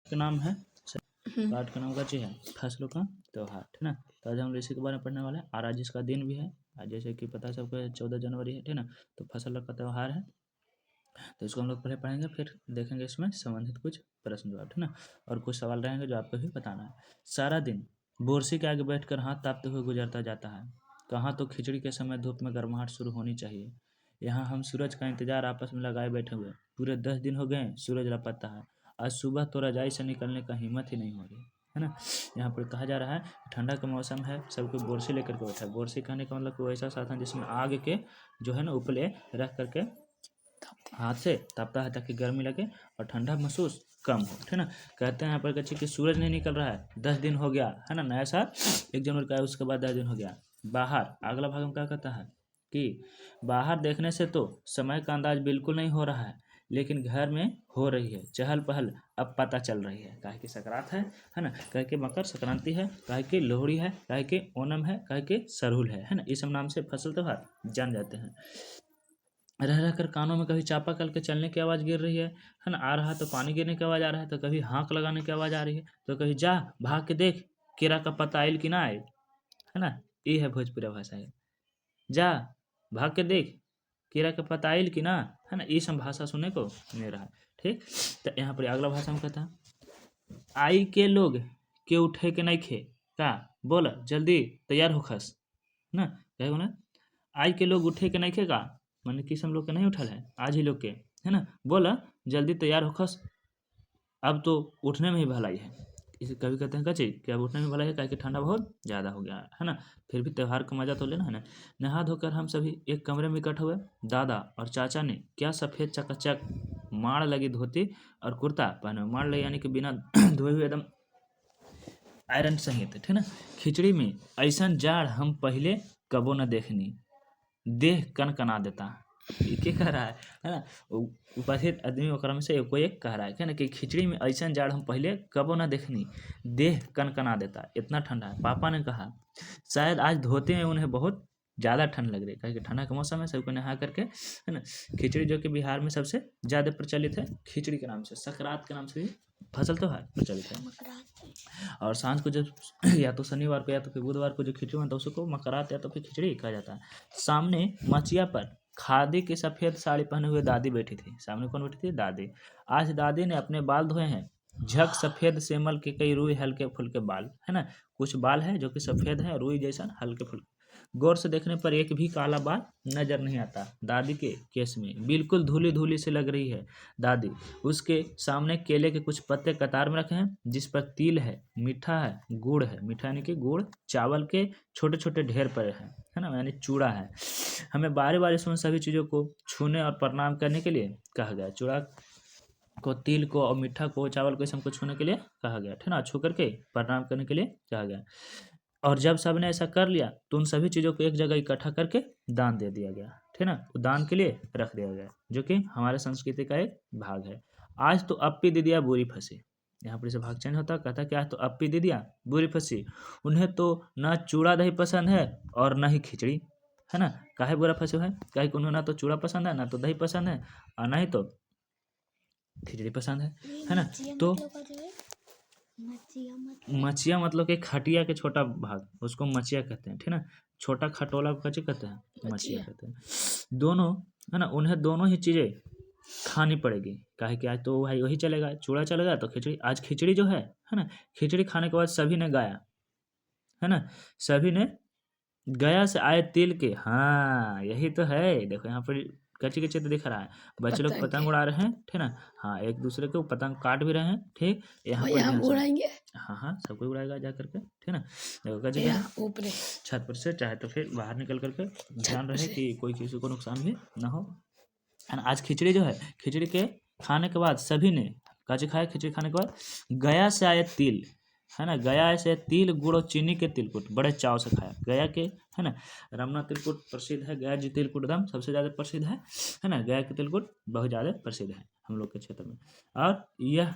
का नाम है पाठ का नाम का चीज है फसलों का त्योहार, ठीक ना। तो आज हम इसी के बारे में पढ़ने वाले हैं। और आज इसका दिन भी है, आज जैसे कि पता है सबको 14 जनवरी है, ठीक ना। तो फसल का त्योहार है, तो इसको हम लोग पहले पढ़ेंगे, फिर देखेंगे इसमें संबंधित कुछ प्रश्न जवाब, ठीक ना। और कुछ सवाल रहेंगे जो आपको भी बताना है। सारा दिन बोरसी के आगे बैठकर हाथ तापते हुए गुजरता जाता है। कहाँ तो खिचड़ी के समय धूप में गर्माहट शुरू होनी चाहिए। यहाँ हम सूरज का इंतजार आपस में लगाए बैठे हुए पूरे 10 दिन हो गए। सूरज लपकता है, आज सुबह तो रजाई से निकलने का हिम्मत ही नहीं हो रही है ना। यहाँ पर कहा जा रहा है ठंडा का मौसम है, सबको बोरसी लेकर के बैठा है। बोरसी कहने का मतलब कोई ऐसा साधन जिसमें आग के जो है ना उपले रख करके हाथ से तापता है ताकि गर्मी लगे और ठंडा महसूस कम हो, ठीक ना। कहते हैं यहाँ पर कि सूरज नहीं निकल रहा है, 10 दिन हो गया है ना। नया साल 1 जनवरी का है, उसके बाद 10 दिन हो गया। बाहर अगला भाग में क्या कहता है कि बाहर देखने से तो समय का अंदाज बिल्कुल नहीं हो रहा है, लेकिन घर में हो रही है चहल पहल, अब पता चल रही है। काहे की सकरात है ना। कहे के मकर संक्रांति है, कहे के लोहड़ी है, कहे के ओणम है, कहे के सरहुल है ना। इस सब नाम से फसल त्योहार जान जाते हैं। रह रहकर कानों में कभी चापाकल के चलने की आवाज़ गिर रही है ना। आ रहा तो पानी गिरने की आवाज़ आ रहा है, तो कभी हाँक लगाने की आवाज़ आ रही है, तो कभी जा भाग के देख केरा का पत्ता आयल कि ना आयल, है ना। ये है भोजपुरी भाषा है। जा भाग के देख केरा का पत्ता आयल कि ना, है ना। ये सब भाषा सुनने को मिल रहा है, ठीक। तो यहाँ पर अगला भाषा में कहता है आई के लोग के उठे के नहीं खे का बोला जल्दी तैयार हो खस ना। क्या बोला आई के लोग उठे के नहीं खे का, मैंने किस हम लोग के नहीं उठल है, आज ही लोग के, है ना। बोला जल्दी तैयार हो खस, अब तो उठने में ही भलाई है। इसे कभी कहते हैं कची कि अब उठने में भलाई है, काहे कि ठंडा बहुत ज़्यादा हो गया है ना। फिर भी त्यौहार का मजा तो लेना है ना। नहा धोकर हम सभी एक कमरे में इकट्ठे हुए। दादा और चाचा ने क्या सफ़ेद चकाचक माड़ लगी धोती और कुर्ता पहने हुए। माड़ लगी यानी कि बिना धोए हुए एकदम आयरन सहित, ठीक ना। खिचड़ी में ऐसा जाड़ हम पहले कबो न देखनी, देह कन कना देता। ये क्या कह रहा है ना। उपस्थित आदमी ओकरा में से कोई एक कह रहा है ना कि खिचड़ी में ऐसा जाड़ हम पहले कबो ना देखनी, देह कन कना देता, इतना ठंडा है। पापा ने कहा शायद आज धोते हैं उन्हें बहुत ज़्यादा ठंड लग रही है, क्योंकि ठंडा का मौसम है, सबको नहा करके, है ना। खिचड़ी जो कि बिहार में सबसे ज़्यादा प्रचलित है, खिचड़ी के नाम से, सकरात के नाम से भी फसल त्योहार प्रचलित है। और सांझ को जब या तो शनिवार को या तो फिर बुधवार को जो खिचड़ी बनता है उसको मकरात या तो फिर खिचड़ी कहा जाता है। सामने मचिया पर खादी की सफ़ेद साड़ी पहने हुए दादी बैठी थी। सामने कौन बैठी थी? दादी। आज दादी ने अपने बाल धोए हैं, झक सफ़ेद सेमल के कई रुई हल्के फुल्के बाल, है ना। कुछ बाल है जो कि सफ़ेद है, रुई जैसा हल्के फुल्के। गौर से देखने पर एक भी काला बाल नजर नहीं आता दादी के केस में, बिल्कुल धूली धूली से लग रही है दादी। उसके सामने केले के कुछ पत्ते कतार में रखे हैं, जिस पर तिल है, मीठा है, गुड़ है, मीठा यानी कि गुड़, चावल के छोटे छोटे ढेर पड़े हैं, है ना, यानी चूड़ा है। हमें बारी बारी से उन सभी चीज़ों को छूने और प्रणाम करने के लिए कहा गया। चूड़ा को, तिल को और मीठा को, चावल को, सबको छूने के लिए कहा गया, ठीक ना। छू करके प्रणाम करने के लिए कहा गया। और जब सबने ऐसा कर लिया तो उन सभी चीज़ों को एक जगह इकट्ठा करके दान दे दिया गया, ठीक ना। दान के लिए रख दिया गया, जो कि हमारे संस्कृति का एक भाग है। आज तो अप्पी दीदिया बुरी फंसी, यहाँ पर इसे भाग चेंज होता, कहता कि आज तो अप्पी दीदिया बुरी फंसी, उन्हें तो ना चूड़ा दही पसंद है और ना ही खिचड़ी, है ना। काहे बुरा फंसे है? काहे कि उन्हें ना तो चूड़ा पसंद है, ना तो दही पसंद है, और ना ही तो खिचड़ी पसंद है ना। तो मचिया मतलब कि खटिया के छोटा भाग, उसको मचिया कहते हैं, ठीक ना। छोटा खटोला को कच्ची कहते हैं, मचिया कहते हैं। दोनों, है ना, उन्हें दोनों ही चीज़ें खानी पड़ेगी, काहे कि आज तो भाई वही चलेगा, चूड़ा चलेगा तो खिचड़ी। आज खिचड़ी जो है ना, खिचड़ी खाने के बाद सभी ने गाया, है ना, सभी ने गया से आए तिल के, हाँ यही तो है। देखो यहाँ पर कच्ची कच्ची तो दिख रहा है, बच्चे लोग पतंग उड़ा रहे हैं, ठीक ना। हाँ, एक दूसरे को पतंग काट भी रहे हैं, ठीक। यहाँ पर ध्यान से उड़ाएंगे, हाँ हाँ सबको उड़ाएगा जा करके, ठीक ना। देखो कच्ची ऊपर छत पर से, चाहे तो फिर बाहर निकल करके, ध्यान रहे कि कोई किसी को नुकसान भी ना हो। आज खिचड़ी जो है, खिचड़ी के खाने के बाद सभी ने कच्ची खाया। खिचड़ी खाने के बाद गया से आए तिल, है ना, गया से तिल, गुड़ और चीनी के तिलकुट बड़े चाव से खाया। गया के, है ना, रमना तिलकुट प्रसिद्ध है, गया जी तिलकुट दाम सबसे ज़्यादा प्रसिद्ध है ना। गया के तिलकुट बहुत ज़्यादा प्रसिद्ध है हम लोग के क्षेत्र में। और यह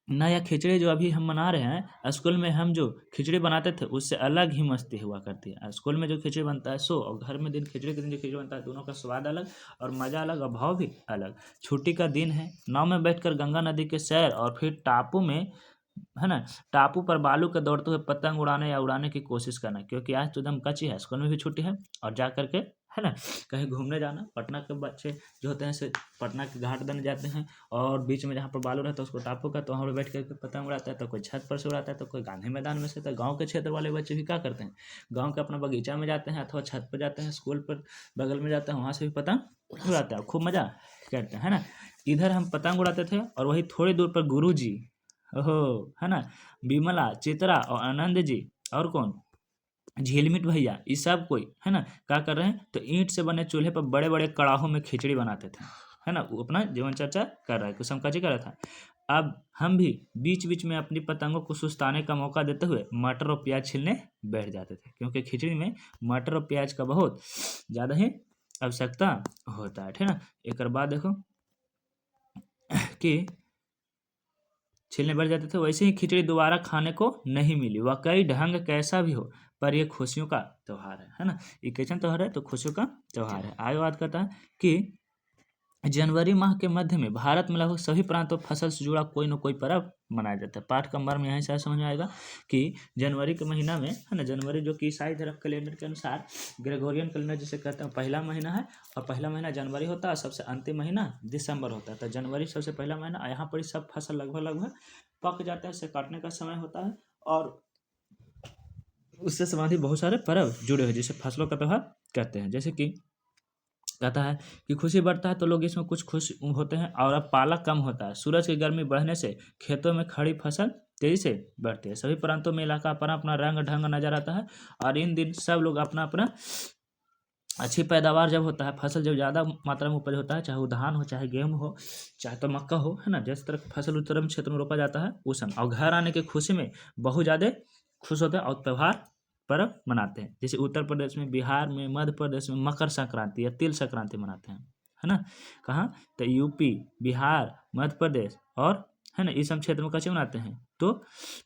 नया खिचड़ी जो अभी हम मना रहे हैं, स्कूल में हम जो खिचड़ी बनाते थे उससे अलग ही मस्ती हुआ करती है। स्कूल में जो खिचड़ी बनता है सो, और घर में दिन खिचड़ी के दिन जो खिचड़ी बनता है, दोनों का स्वाद अलग और मज़ा अलग और भाव भी अलग। छुट्टी का दिन है, नाव में बैठकर गंगा नदी के सैर और फिर टापू में, है ना, टापू पर बालू के दौड़ते हुए पतंग उड़ाने या उड़ाने की कोशिश करना, क्योंकि आज तो एकदम कच्ची है, स्कूल में भी छुट्टी है, और जा करके, है ना, कहीं घूमने जाना। पटना के बच्चे जो होते हैं से पटना के घाट बन जाते हैं, और बीच में जहाँ पर बालू रहता है उसको टापू का, तो वहाँ पर बैठ कर पतंग उड़ाता है, तो कोई छत पर से उड़ाता है, तो कोई गांधी मैदान में से। तो गाँव के क्षेत्र वाले बच्चे भी क्या करते हैं, गाँव के अपना बगीचा में जाते हैं अथवा छत पर जाते हैं, स्कूल पर बगल में जाते हैं, वहाँ से भी पतंग उड़ाते हैं, खूब मजा करते हैं, है ना। इधर हम पतंग उड़ाते थे, और वही थोड़ी दूर पर गुरु जी, ओहो, है ना, विमला, चित्रा और आनंद जी, और कौन, झिलमिट भैया, ये सब कोई, है ना, क्या कर रहे हैं, तो ईंट से बने चूल्हे पर बड़े बड़े कड़ाहों में खिचड़ी बनाते थे, है ना, वो अपना जीवन चर्चा कर रहा है, कुछ समकाजी कर रहा था। अब हम भी बीच बीच में अपनी पतंगों को सुस्ताने का मौका देते हुए मटर और प्याज छीलने बैठ जाते थे, क्योंकि खिचड़ी में मटर और प्याज का बहुत ज़्यादा ही आवश्यकता होता है, ठीक है ना। एक बाद देखो कि छीलने बैठ जाते थे, वैसे ही खिचड़ी दोबारा खाने को नहीं मिली। वाकई ढंग कैसा भी हो, पर ये खुशियों का त्यौहार है ना। ये कैसन त्यौहार है, तो खुशियों का त्यौहार है। आगे बात करता है कि जनवरी माह के मध्य में भारत में लगभग सभी प्रांतों में फसल से जुड़ा कोई न कोई पर्व मनाया जाता है। पाठ का मर्म यहाँ से समझ में आएगा कि जनवरी के महीना में, है ना, जनवरी जो कि ईसाई धर्म कैलेंडर के अनुसार ग्रेगोरियन कैलेंडर जिसे कहते हैं, पहला महीना है, और पहला महीना जनवरी होता है, और सबसे अंतिम महीना दिसंबर होता है। तो जनवरी सबसे पहला महीना, यहाँ पर सब फसल लगभग लगभग पक जाता है, उसे काटने का समय होता है, और उससे संबंधित बहुत सारे पर्व जुड़े हुए जिसे फसलों का त्यौहार कहते हैं। जैसे कि कहता है कि खुशी बढ़ता है तो लोग इसमें कुछ खुश होते हैं, और अब पाला कम होता है, सूरज की गर्मी बढ़ने से खेतों में खड़ी फसल तेजी से बढ़ती है। सभी प्रांतों में इलाका अपना अपना रंग ढंग नजर आता है, और इन दिन सब लोग अपना अपना अच्छी पैदावार जब होता है, फसल जब ज़्यादा मात्रा में उपज होता है, चाहे वो धान हो, चाहे गेहूँ हो, चाहे तो मक्का हो, है ना, जिस तरह की फसल उत्तरम क्षेत्र में रोपा जाता है उस समय, और घर आने की खुशी में बहुत ज़्यादा खुश होते हैं और त्यौहार पर्व मनाते हैं। जैसे उत्तर प्रदेश में, बिहार में, मध्य प्रदेश में मकर संक्रांति या तिल संक्रांति मनाते हैं, है ना। कहाँ, तो यूपी, बिहार, मध्य प्रदेश, और, है ना, इस सब क्षेत्र में कैसे मनाते हैं, तो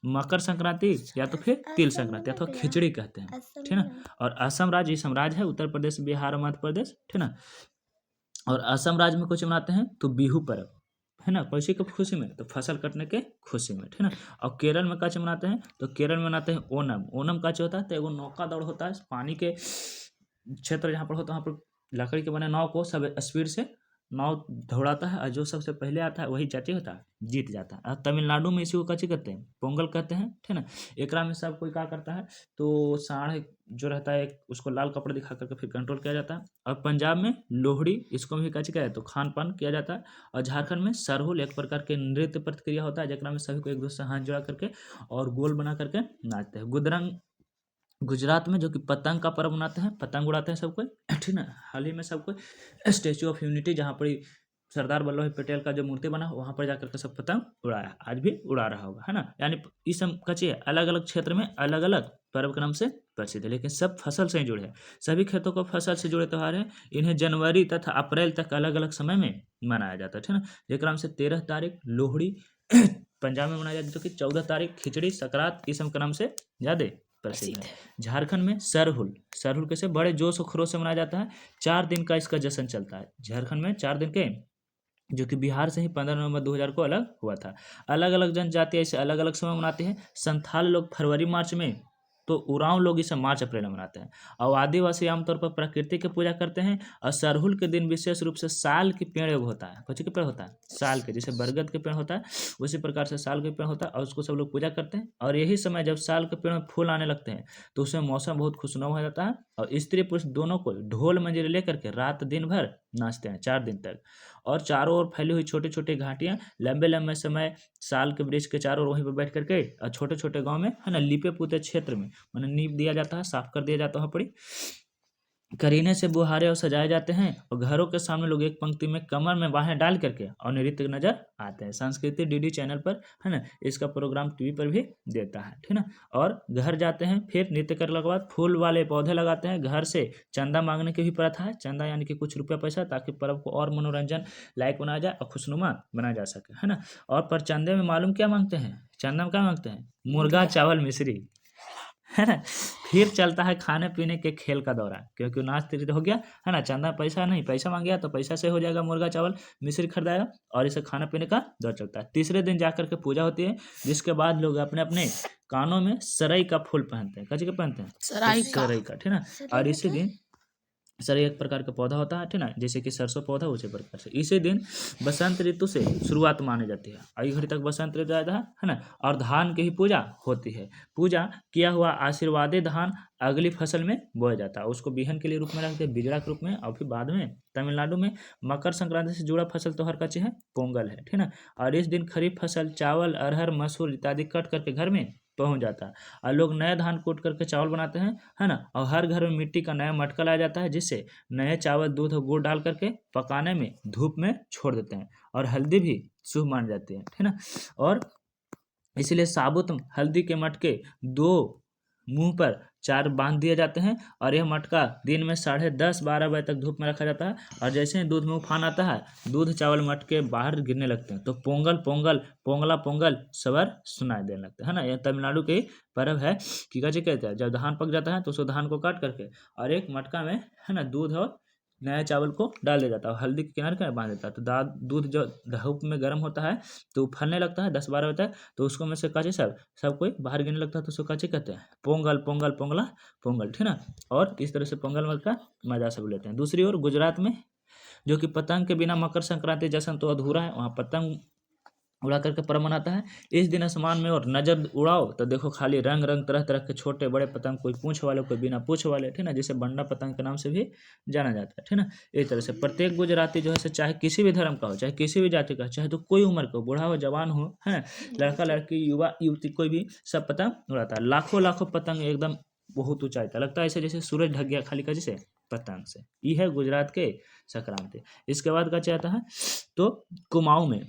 मकर संक्रांति या तो फिर तिल संक्रांति अथवा खिचड़ी कहते हैं, ठीक है ना। और असम राज्य, ये सम राज्य है, उत्तर प्रदेश, बिहार और मध्य प्रदेश, ठीक है ना। और असम राज्य में कुछ मनाते हैं तो बिहू पर्व, है ना, कैसे की खुशी में, तो फसल कटने के खुशी में, ठीक है ना। और केरल में काचे मनाते हैं, तो केरल में मनाते हैं ओनम। ओनम काचे होता है, तो एगो नौका दौड़ होता है, पानी के क्षेत्र जहाँ पर होता है वहाँ पर लकड़ी के बने नाव को सब स्पीड से नाव दौड़ाता है, और जो सबसे पहले आता है वही चाची होता है, जीत जाता है। और तमिलनाडु में इसी को कच्ची कहते हैं, पोंगल कहते हैं, ठीक है ना। एकरा में सब कोई क्या करता है, तो साढ़ जो रहता है उसको लाल कपड़े दिखा करके फिर कंट्रोल किया जाता है। और पंजाब में लोहड़ी, इसको भी कच्ची कहते हैं, तो खान पान किया जाता है। और झारखंड में सरहुल एक प्रकार के नृत्य प्रतिक्रिया होता है, जकरा में सभी को एक दूसरे से हाथ जोड़ा करके और गोल बना करके नाचते हैं। गुदरंग गुजरात में जो कि पतंग का पर्व मनाते हैं, पतंग उड़ाते हैं सब कोई, ठीक ना। हाल ही में सब कोई स्टेचू ऑफ यूनिटी, जहाँ पर सरदार वल्लभ भाई पटेल का जो मूर्ति बना, वहाँ पर जाकर के सब पतंग उड़ाया, आज भी उड़ा रहा होगा, है ना। यानी इस सब कच्चे अलग अलग क्षेत्र में अलग अलग पर्व के नाम से प्रसिद्ध है, लेकिन सब फसल से ही जुड़े हैं। सभी खेतों को फसल से जुड़े त्यौहार हैं। इन्हें जनवरी तथा अप्रैल तक अलग अलग समय में मनाया जाता है, ठीक ना। जेकरा में से 13 तारीख लोहड़ी पंजाब में मनाया जाता है, जो कि 14 तारीख खिचड़ी सकरात इस सब के नाम से ज़्यादा प्रसिद्ध है। झारखंड में सरहुल, सरहुल कैसे बड़े जोश और खरोश से मनाया जाता है। 4 दिन का इसका जश्न चलता है झारखंड में, 4 दिन के, जो कि बिहार से ही 15 नवंबर 2000 को अलग हुआ था। अलग अलग जनजाति ऐसे अलग अलग समय मनाते हैं। संथाल लोग फरवरी मार्च में, तो उरांव लोग इसे मार्च अप्रैल में मनाते हैं। और आदिवासी आमतौर पर प्रकृति की पूजा करते हैं। और सरहुल के दिन विशेष रूप से साल के पेड़ योग होता है। कौन के पेड़ होता है, साल के, जैसे बरगद के पेड़ होता है उसी प्रकार से साल के पेड़ होता है, और उसको सब लोग पूजा करते हैं। और यही समय जब साल के पेड़ में फूल आने लगते हैं तो उसमें मौसम बहुत खुशनुमा हो जाता है, और स्त्री पुरुष दोनों को ढोल मंजीरे लेकर के रात दिन भर नाचते हैं 4 दिन तक। और चारों ओर फैली हुई छोटी छोटी घाटियां लंबे लंबे समय साल के वृक्ष के चारों ओर वहीं पर बैठ करके, और छोटे छोटे गांव में, है ना, लिपे पुते क्षेत्र में मैंने नींव दिया जाता है, साफ कर दिया जाता है, वहाँ पर करीने से बुहारे और सजाए जाते हैं और घरों के सामने लोग एक पंक्ति में कमर में बाहें डाल करके और नृत्य नजर आते हैं। संस्कृति डीडी चैनल पर है ना, इसका प्रोग्राम टीवी पर भी देता है, ठीक ना। और घर जाते हैं, फिर नृत्य करने के बाद फूल वाले पौधे लगाते हैं, घर से चंदा मांगने की भी प्रथा है। चंदा यानी कि कुछ रुपया पैसा, ताकि पर्व को और मनोरंजन लायक बनाया जाए और खुशनुमा बनाया जा सके, है ना। और पर चंदे में मालूम क्या मांगते हैं, चंदा में क्या मांगते हैं, मुर्गा चावल मिश्री, है ना। फिर चलता है खाने पीने के खेल का दौरा, क्योंकि नाच तीर्थ हो गया, है ना। चंदा पैसा नहीं, पैसा मांग गया तो पैसा से हो जाएगा मुर्गा चावल मिश्री खरीदाएगा, और इसे खाने पीने का दौर चलता है। तीसरे दिन जाकर के पूजा होती है, जिसके बाद लोग अपने अपने कानों में सरई का फूल पहनते हैं। कैसे पहनते हैं, सरई का, ठीक ना। और इसी दिन सरई एक प्रकार का पौधा होता है, ठीक ना, जैसे कि सरसों पौधा उसी प्रकार से। इसी दिन बसंत ऋतु से शुरुआत मानी जाती है। आई घड़ी तक बसंत ऋतु आया था, है ना। और धान की ही पूजा होती है। पूजा किया हुआ आशीर्वादी धान अगली फसल में बोया जाता है। उसको बिहन के लिए रूप में रखते हैं, बिजड़ा के रूप में। और फिर बाद में तमिलनाडु में मकर संक्रांति से जुड़ा फसल त्योहार का है पोंगल है, ठीक ना। और इस दिन खरीफ फसल चावल अरहर मसूर इत्यादि कट करके घर में पहुंच जाता है, और लोग नए धान कूट करके चावल बनाते हैं, है ना। और हर घर में मिट्टी का नया मटका लाया जाता है, जिससे नए चावल दूध और गुड़ डाल करके पकाने में धूप में छोड़ देते हैं, और हल्दी भी शुभ मानी जाती है, ठीक ना। और इसीलिए साबुत हल्दी के मटके 2 मुंह पर 4 बांध दिए जाते हैं, और यह मटका दिन में 10:30-12 बजे तक धूप में रखा जाता है। और जैसे ही दूध में उफान आता है, दूध चावल मटके बाहर गिरने लगते हैं, तो पोंगल पोंगल पोंगला पोंगल सबर सुनाई देने लगता है ना। यह तमिलनाडु के पर्व है कि कैसे कहते हैं, जब धान पक जाता है तो उस धान को काट करके और एक मटका में, है ना, दूध और नया चावल को डाल दिया जाता है, हल्दी के किनारे किनारे बांध देता है। तो दूध जो धूप में गर्म होता है तो फलने लगता है 10-12 बजे तक, तो उसको में से काचे सब कोई बाहर गिरने लगता है, तो उसको काचे कहते हैं, पोंगल पोंगल पोंगला पोंगल, ठीक ना। और इस तरह से पोंगल का मजा सब लेते हैं। दूसरी ओर गुजरात में, जो कि पतंग के बिना मकर संक्रांति जश्न तो अधूरा है, वहाँ पतंग उड़ा करके पर्व मनाता है। इस दिन आसमान में और नजर उड़ाओ तो देखो खाली रंग रंग तरह तरह के छोटे बड़े पतंग, कोई पूंछ वाले कोई बिना पूंछ वाले, ठीक ना, जिसे बंडा पतंग के नाम से भी जाना जाता है, ठीक ना। इस तरह से प्रत्येक गुजराती जो है, चाहे किसी भी धर्म का हो, चाहे किसी भी जाति का, चाहे तो कोई उम्र का हो, बूढ़ा हो जवान हो, है लड़का लड़की युवा युवती, कोई भी सब पतंग उड़ाता है। लाखों लाखों पतंग एकदम बहुत ऊंचाई था, लगता है ऐसे जैसे सूरज ढक गया खाली का जैसे पतंग से। ये है गुजरात के संक्रांति। इसके बाद का चाहता है तो कुमाऊं में,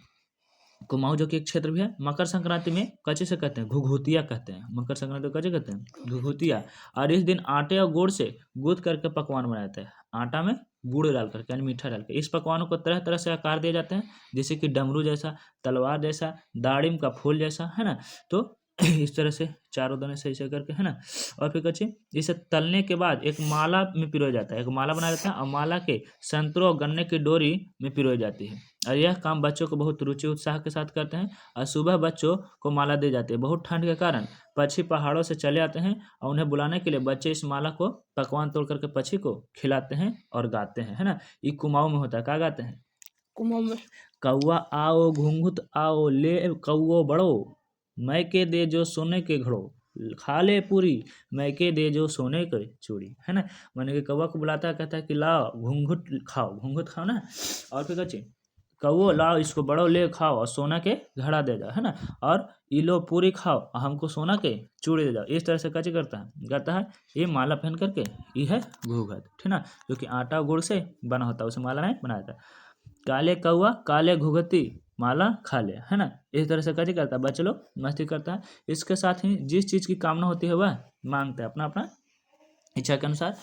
कुमाऊं जो कि एक क्षेत्र भी है, मकर संक्रांति में कच्चे से कहते हैं, घुघुतिया कहते हैं। मकर संक्रांति को कच्चे कहते हैं, घुघुतिया। और इस दिन आटे और गुड़ से गूंथ करके पकवान बनाए जाते हैं, आटा में गुड़ डाल करके यानी मीठा डाल के। इस पकवानों को तरह तरह से आकार दिए जाते हैं, जैसे कि डमरू जैसा, तलवार जैसा, दाड़िम का फूल जैसा, है ना। तो इस तरह से चारों दाने सही से करके, है ना। और फिर कच्चे इसे तलने के बाद एक माला में पिरोया जाता है, एक माला बनाया जाता है, और माला के संतरों और गन्ने की डोरी में पिरोई जाती है। और यह काम बच्चों को बहुत रुचि उत्साह के साथ करते हैं। और सुबह बच्चों को माला दी जाती है। बहुत ठंड के कारण पक्षी पहाड़ों से चले आते हैं, और उन्हें बुलाने के लिए बच्चे इस माला को पकवान तोड़ करके पक्षी को खिलाते हैं और गाते हैं, है ना। ये कुमाऊं में होता है, क्या गाते हैं, कुमाऊं में कौआ आओ घुंघुत आओ ले कौओ बड़ो, मैके दे जो सोने के घड़ो, खा ले पूरी मैके दे जो सोने के चूड़ी, है ना। मैंने कि कौवा को बुलाता है, कहता है कि लाओ घुंघुट खाओ ना। और फिर कच्चे कौओ लाओ इसको बड़ो ले खाओ और सोना के घड़ा दे जाओ, है ना। और ये लो पूरी खाओ और हमको सोना के चूड़ी दे जाओ। इस तरह से कच्चे करता है ये माला पहन करके। ये है घूघट, ठीक ना, जो कि आटा गुड़ से बना होता है, उसे माला नहीं बनाया जाता। काले कौआ काले घुघती माला खा ले, है ना। इस तरह से कैसे करता है, बच्चे लोग मस्ती करता है। इसके साथ ही जिस चीज़ की कामना होती है वह मांगता है अपना अपना इच्छा के अनुसार।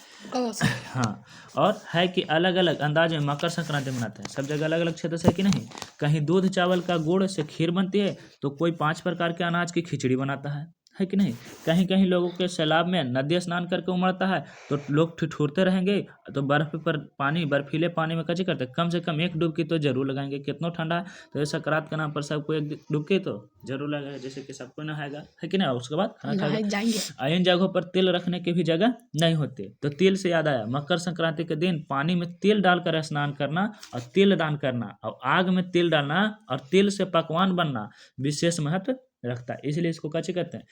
हाँ, और है कि अलग अलग अंदाज में मकर संक्रांति मनाते हैं। सब जगह अलग अलग क्षेत्र से है कि नहीं। कहीं दूध चावल का गुड़ से खीर बनती है, तो कोई 5 प्रकार के अनाज की खिचड़ी बनाता है कि नहीं। कहीं कहीं लोगों के सैलाब में नदी स्नान करके उमड़ता है, तो लोग ठिठुरते रहेंगे, तो बर्फ पर पानी बर्फीले पानी में कैसे करते हैं, कम से कम एक डुबकी तो जरूर लगाएंगे। कितना ठंडा है, तो ये संक्रांत के नाम पर सबको एक डुबकी तो जरूर लगाएगा, जैसे कि सबको नहाएगा, है कि नहीं। उसके बाद खाना खाएगा। इन जगहों पर तिल रखने की भी जगह नहीं होती। तो तिल से याद आया, मकर संक्रांति के दिन पानी में तिल डालकर स्नान करना और तिल दान करना और आग में तिल डालना और तिल से पकवान बनना विशेष महत्व रखता है। इसलिए इसको कैसे कहते हैं,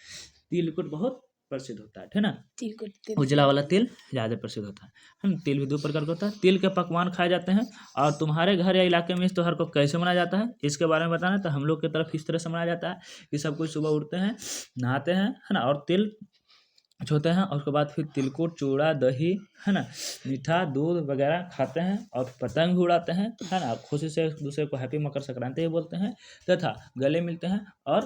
तिलकुट बहुत प्रसिद्ध होता है, ठीक ना। उजला वाला तिल ज़्यादा प्रसिद्ध होता है। तिल भी 2 प्रकार का होता है। तिल के पकवान खाए जाते हैं। और तुम्हारे घर या इलाके में इस त्योहार को कैसे मनाया जाता है, इसके बारे में बताना। तो हम लोग की तरफ इस तरह से मनाया जाता है कि सब कोई सुबह उठते हैं, नहाते हैं, है ना, और तिल होते हैं और उसके बाद फिर तिलकुट, चूड़ा, दही, है ना, मीठा, दूध वगैरह खाते हैं और पतंग भी उड़ाते हैं, है ना, खुशी से एक दूसरे को हैप्पी मकर संक्रांति बोलते हैं तथा गले मिलते हैं और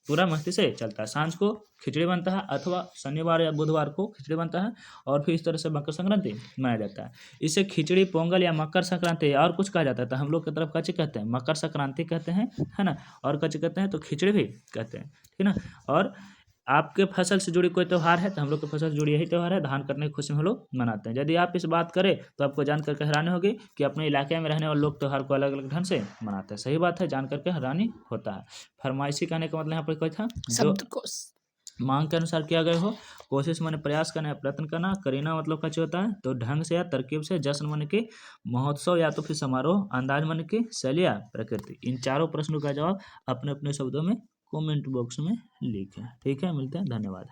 पूरा मस्ती से चलता है। सांझ को खिचड़ी बनता है अथवा शनिवार या बुधवार को खिचड़ी बनता है और फिर इस तरह से मकर संक्रांति मनाया जाता है। इसे खिचड़ी, पोंगल या मकर संक्रांति और कुछ कहा जाता है, तो हम लोग की तरफ कच्ची कहते हैं, मकर संक्रांति कहते हैं, है ना, और कच्ची कहते हैं तो खिचड़ी भी कहते हैं, ठीक ना। और आपके फसल से जुड़ी कोई त्यौहार है तो हम लोग के फसल से जुड़ी यही त्यौहार है, धान कटने की खुशी में हम लोग मनाते हैं। यदि आप इस बात करें तो आपको जानकर के हैरानी होगी कि अपने इलाके में रहने वाले लोग त्यौहार को अलग अलग ढंग से मनाते हैं। सही बात है, जानकर के हैरानी होता है। फरमाइशी कहने का मतलब यहाँ पर कोई था जो शब्दकोश। मांग के अनुसार किया गए हो। कोशिश माने प्रयास करना या प्रयत्न करना। करीना मतलब क्या होता है तो ढंग से या तरकीब से। जश्न माने के महोत्सव या तो फिर समारोह। अंदाज माने के शैली या प्रकृति। इन चारों प्रश्नों का जवाब अपने अपने शब्दों में कमेंट बॉक्स में लिखें। ठीक है, मिलते हैं, धन्यवाद।